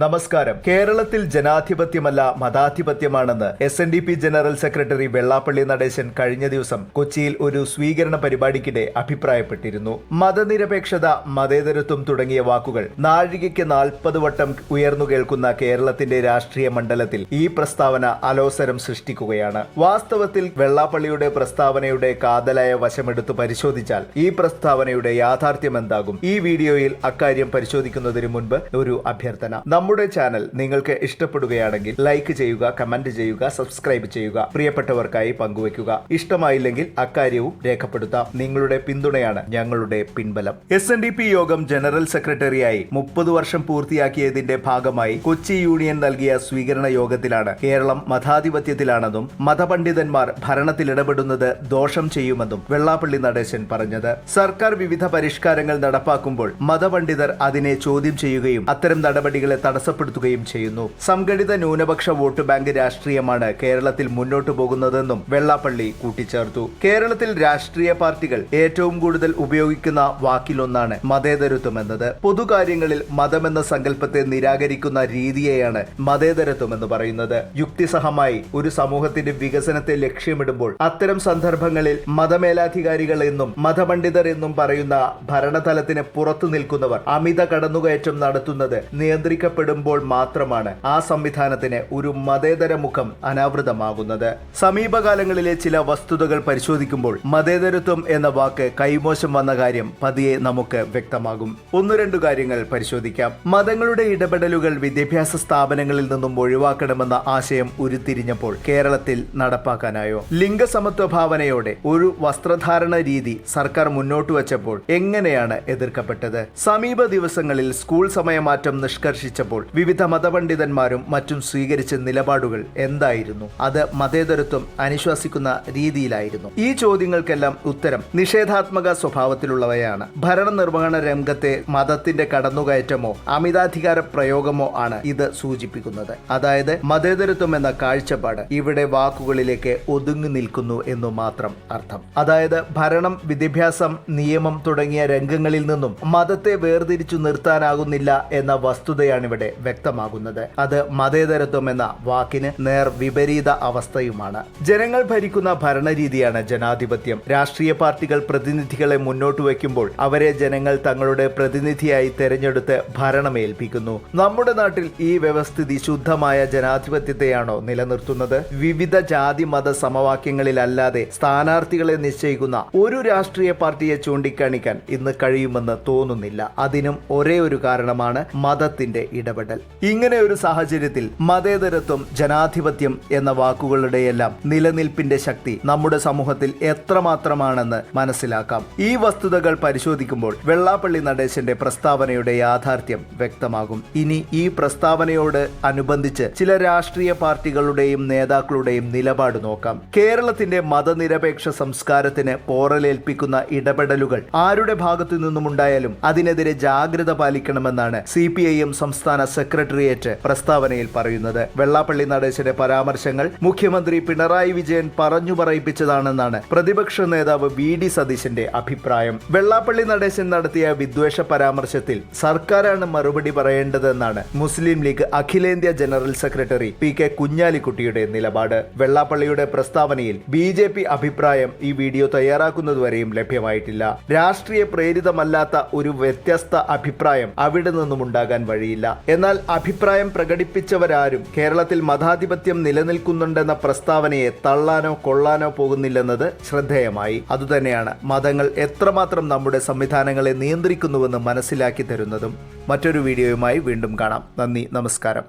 നമസ്കാരം. കേരളത്തിൽ ജനാധിപത്യമല്ല മതാധിപത്യമാണെന്ന് SNDP general secretary Vellappally Natesan കഴിഞ്ഞ ദിവസം കൊച്ചിയിൽ ഒരു സ്വീകരണ പരിപാടിക്കിടെ അഭിപ്രായപ്പെട്ടിരുന്നു. മതനിരപേക്ഷത, മതേതരത്വം തുടങ്ങിയ വാക്കുകൾ നാഴികയ്ക്ക് 40 വട്ടം ഉയർന്നു കേൾക്കുന്ന കേരളത്തിന്റെ രാഷ്ട്രീയ മണ്ഡലത്തിൽ ഈ പ്രസ്താവന അലോസരം സൃഷ്ടിക്കുകയാണ്. വാസ്തവത്തിൽ വെള്ളാപ്പള്ളിയുടെ പ്രസ്താവനയുടെ കാതലായ വശമെടുത്ത് പരിശോധിച്ചാൽ ഈ പ്രസ്താവനയുടെ യാഥാർത്ഥ്യം എന്താകും? ഈ വീഡിയോയിൽ അക്കാര്യം പരിശോധിക്കുന്നതിന് മുൻപ് ഒരു അഭ്യർത്ഥന. നമ്മുടെ ചാനൽ നിങ്ങൾക്ക് ഇഷ്ടപ്പെടുകയാണെങ്കിൽ ലൈക്ക് ചെയ്യുക, കമന്റ് ചെയ്യുക, സബ്സ്ക്രൈബ് ചെയ്യുക, പ്രിയപ്പെട്ടവർക്കായി പങ്കുവയ്ക്കുക. ഇഷ്ടമായില്ലെങ്കിൽ അക്കാര്യവും രേഖപ്പെടുത്താം. നിങ്ങളുടെ പിന്തുണയാണ് ഞങ്ങളുടെ പിൻബലം. SNDP യോഗം ജനറൽ സെക്രട്ടറിയായി 30 വർഷം പൂർത്തിയാക്കിയതിന്റെ ഭാഗമായി കൊച്ചി യൂണിയൻ നൽകിയ സ്വീകരണ യോഗത്തിലാണ് കേരളം മതാധിപത്യത്തിലാണെന്നും മതപണ്ഡിതന്മാർ ഭരണത്തിൽ ഇടപെടുന്നത് ദോഷം ചെയ്യുമെന്നും വെള്ളാപ്പള്ളി നടേശൻ പറഞ്ഞത്. സർക്കാർ വിവിധ പരിഷ്കാരങ്ങൾ നടപ്പാക്കുമ്പോൾ മതപണ്ഡിതർ അതിനെ ചോദ്യം ചെയ്യുകയും അത്തരം നടപടികളെ തടസ്സപ്പെടുത്തുകയും ചെയ്യുന്നു. സംഘടിത ന്യൂനപക്ഷ വോട്ട് ബാങ്ക് രാഷ്ട്രീയമാണ് കേരളത്തിൽ മുന്നോട്ടു പോകുന്നതെന്നും വെള്ളാപ്പള്ളി കൂട്ടിച്ചേർത്തു. കേരളത്തിൽ രാഷ്ട്രീയ പാർട്ടികൾ ഏറ്റവും കൂടുതൽ ഉപയോഗിക്കുന്ന വാക്കിലൊന്നാണ് മതേതരത്വം എന്നത്. പൊതുകാര്യങ്ങളിൽ മതമെന്ന സങ്കല്പത്തെ നിരാകരിക്കുന്ന രീതിയെയാണ് മതേതരത്വം എന്ന് പറയുന്നത്. യുക്തിസഹമായി ഒരു സമൂഹത്തിന്റെ വികസനത്തെ ലക്ഷ്യമിടുമ്പോൾ അത്തരം സന്ദർഭങ്ങളിൽ മതമേലാധികാരികൾ എന്നും മതപണ്ഡിതർ എന്നും പറയുന്ന ഭരണതലത്തിന് പുറത്തു നിൽക്കുന്നവർ അമിത കടന്നുകയറ്റം നടത്തുന്നത് നിയന്ത്രിക്കപ്പെടുമ്പോൾ മാത്രമാണ് ആ സംവിധാനത്തിന് ഒരു മതേതര മുഖം അനാവൃതമാകുന്നത്. സമീപകാലങ്ങളിലെ ചില വസ്തുതകൾ പരിശോധിക്കുമ്പോൾ മതേതരത്വം എന്ന വാക്ക് കൈമോശം വന്ന കാര്യം പതിയെ നമുക്ക് വ്യക്തമാകും. 1-2 കാര്യങ്ങൾ പരിശോധിക്കാം. മതങ്ങളുടെ ഇടപെടലുകൾ വിദ്യാഭ്യാസ സ്ഥാപനങ്ങളിൽ നിന്നും ഒഴിവാക്കണമെന്ന ആശയം ഉരുത്തിരിഞ്ഞപ്പോൾ കേരളത്തിൽ നടപ്പാക്കാനായോ? ലിംഗസമത്വ ഭാവനയോടെ ഒരു വസ്ത്രധാരണ രീതി സർക്കാർ മുന്നോട്ട് വച്ചപ്പോൾ എങ്ങനെയാണ് എതിർക്കപ്പെട്ടത്? സമീപ ദിവസങ്ങളിൽ സ്കൂൾ സമയമാറ്റം നിഷ്കർഷിച്ചപ്പോൾ വിവിധ മതപണ്ഡിതന്മാരും മറ്റും സ്വീകരിച്ച നിലപാടുകൾ എന്തായിരുന്നു? അത് മതേതരത്വം അനുശാസിക്കുന്ന രീതിയിലായിരുന്നു. ഈ ചോദ്യങ്ങൾക്കെല്ലാം ഉത്തരം നിഷേധാത്മക സ്വഭാവത്തിലുള്ളവയാണ്. ഭരണനിർവഹണ രംഗത്തെ മതത്തിന്റെ കടന്നുകയറ്റമോ അമിതാധികാര പ്രയോഗമോ ആണ് ഇത് സൂചിപ്പിക്കുന്നത്. അതായത് മതേതരത്വം എന്ന കാഴ്ചപ്പാട് ഇവിടെ വാക്കുകളിലേക്ക് ഒതുങ്ങി നിൽക്കുന്നു എന്നു മാത്രം അർത്ഥം. അതായത് ഭരണം, വിദ്യാഭ്യാസം, നിയമം തുടങ്ങിയ രംഗങ്ങളിൽ നിന്നും മതത്തെ വേർതിരിച്ചു നിർത്താനാകുന്നില്ല എന്ന വസ്തുതയാണിവിടെ വ്യക്തമാകുന്നത്. അത് മതേതരത്വം എന്ന വാക്കിന് നേർ വിപരീത അവസ്ഥയുമാണ്. ജനങ്ങൾ ഭരിക്കുന്ന ഭരണരീതിയാണ് ജനാധിപത്യം. രാഷ്ട്രീയ പാർട്ടികൾ പ്രതിനിധികളെ മുന്നോട്ട് വയ്ക്കുമ്പോൾ അവരെ ജനങ്ങൾ തങ്ങളുടെ പ്രതിനിധിയായി തെരഞ്ഞെടുത്ത് ഭരണമേൽപ്പിക്കുന്നു. നമ്മുടെ നാട്ടിൽ ഈ വ്യവസ്ഥിതി ശുദ്ധമായ ജനാധിപത്യത്തെയാണോ നിലനിർത്തുന്നത്? വിവിധ ജാതി മത സമവാക്യങ്ങളിലല്ലാതെ സ്ഥാനാർത്ഥികളെ നിശ്ചയിക്കുന്ന ഒരു രാഷ്ട്രീയ പാർട്ടിയെ ചൂണ്ടിക്കാണിക്കാൻ ഇന്ന് കഴിയുമെന്ന് തോന്നുന്നില്ല. അതിനും ഒരേ ഒരു കാരണമാണ് മതത്തിന്റെ ഇടപെടൽ. ഇങ്ങനെ ഒരു സാഹചര്യത്തിൽ മതേതരത്വം, ജനാധിപത്യം എന്ന വാക്കുകളുടെയെല്ലാം നിലനിൽപ്പിന്റെ ശക്തി നമ്മുടെ സമൂഹത്തിൽ എത്രമാത്രമാണെന്ന് മനസ്സിലാക്കാം. ഈ വസ്തുതകൾ പരിശോധിക്കുമ്പോൾ വെള്ളാപ്പള്ളി നടേശന്റെ പ്രസ്താവനയുടെ യാഥാർത്ഥ്യം വ്യക്തമാകും. ഇനി ഈ പ്രസ്താവനയോട് അനുബന്ധിച്ച് ചില രാഷ്ട്രീയ പാർട്ടികളുടെയും നേതാക്കളുടെയും നിലപാട് നോക്കാം. കേരളത്തിന്റെ മതനിരപേക്ഷ സംസ്കാരത്തിന് പോറലേൽപ്പിക്കുന്ന ഇടപെടലുകൾ ആരുടെ ഭാഗത്തു നിന്നുമുണ്ടായാലും അതിനെതിരെ ജാഗ്രത പാലിക്കണമെന്നാണ് CPIM സംസ്ഥാന സെക്രട്ടേറിയറ്റ് പ്രസ്താവനയിൽ പറയുന്നത്. വെള്ളാപ്പള്ളി നടേശന്റെ പരാമർശങ്ങൾ മുഖ്യമന്ത്രി പിണറായി വിജയൻ പറഞ്ഞു പറയിപ്പിച്ചതാണെന്നാണ് പ്രതിപക്ഷ നേതാവ് VD സതീശന്റെ അഭിപ്രായം. വെള്ളാപ്പള്ളി നടേശൻ നടത്തിയ വിദ്വേഷ പരാമർശത്തിൽ സർക്കാരാണ് മറുപടി പറയേണ്ടതെന്നാണ് മുസ്ലിം ലീഗ് അഖിലേന്ത്യാ ജനറൽ സെക്രട്ടറി PK കുഞ്ഞാലിക്കുട്ടിയുടെ നിലപാട്. വെള്ളാപ്പള്ളിയുടെ പ്രസ്താവനയിൽ BJP അഭിപ്രായം ഈ വീഡിയോ തയ്യാറാക്കുന്നതുവരെയും ലഭ്യമായിട്ടില്ല. രാഷ്ട്രീയ പ്രേരിതമല്ലാത്ത ഒരു വ്യത്യസ്ത അഭിപ്രായം അവിടെ നിന്നും ഉണ്ടാകാൻ വഴിയില്ല. എന്നാൽ അഭിപ്രായം പ്രകടിപ്പിച്ചവരാരും കേരളത്തിൽ മതാധിപത്യം നിലനിൽക്കുന്നുണ്ടെന്ന പ്രസ്താവനയെ തള്ളാനോ കൊള്ളാനോ പോകുന്നില്ലെന്നത് ശ്രദ്ധേയമായി. അതുതന്നെയാണ് മതങ്ങൾ എത്രമാത്രം നമ്മുടെ സംവിധാനങ്ങളെ നിയന്ത്രിക്കുന്നുവെന്ന് മനസ്സിലാക്കി തരുന്നതും. മറ്റൊരു വീഡിയോയുമായി വീണ്ടും കാണാം. നന്ദി, നമസ്കാരം.